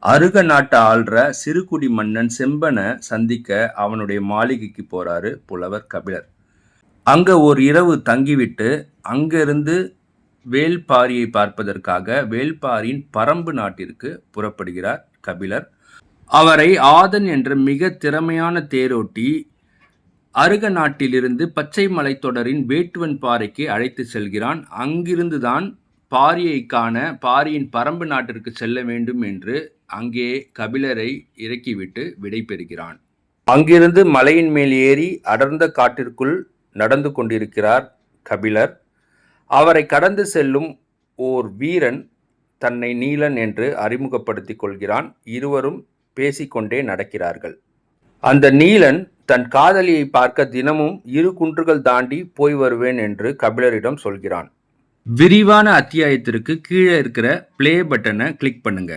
அருக நாட்டை ஆள்ற சிறுகுடி மன்னன் செம்பனை சந்திக்க அவனுடைய மாளிகைக்கு போறாரு புலவர் கபிலர். அங்க ஓர் இரவு தங்கிவிட்டு அங்கிருந்து வேள்பாரியை பார்ப்பதற்காக வேள்பாரியின் பரம்பு நாட்டிற்கு புறப்படுகிறார் கபிலர். அவரை ஆதன் என்ற மிக திறமையான தேரோட்டி அருக நாட்டிலிருந்து பச்சை மலைத்தொடரின் வேட்டுவன் பாறைக்கு அழைத்து செல்கிறான். அங்கிருந்துதான் பாரியை காண பாரியின் பரம்பு நாட்டிற்கு செல்ல வேண்டும் என்று அங்கே கபிலரை இறக்கிவிட்டு விடை பெறுகிறான். அங்கிருந்து மலையின் மேல் ஏறி அடர்ந்த காட்டிற்குள் நடந்து கொண்டிருக்கிறார் கபிலர். அவரை கடந்து செல்லும் ஓர் வீரன் தன்னை நீலன் என்று அறிமுகப்படுத்திக் கொள்கிறான். இருவரும் பேசிக்கொண்டே நடக்கிறார்கள். அந்த நீலன் தன் காதலியை பார்க்க தினமும் 2 குன்றுகள் தாண்டி போய் வருவேன் என்று கபிலரிடம் சொல்கிறான். விரிவான அத்தியாயத்திற்கு கீழே இருக்கிற பிளே பட்டனை கிளிக் பண்ணுங்க.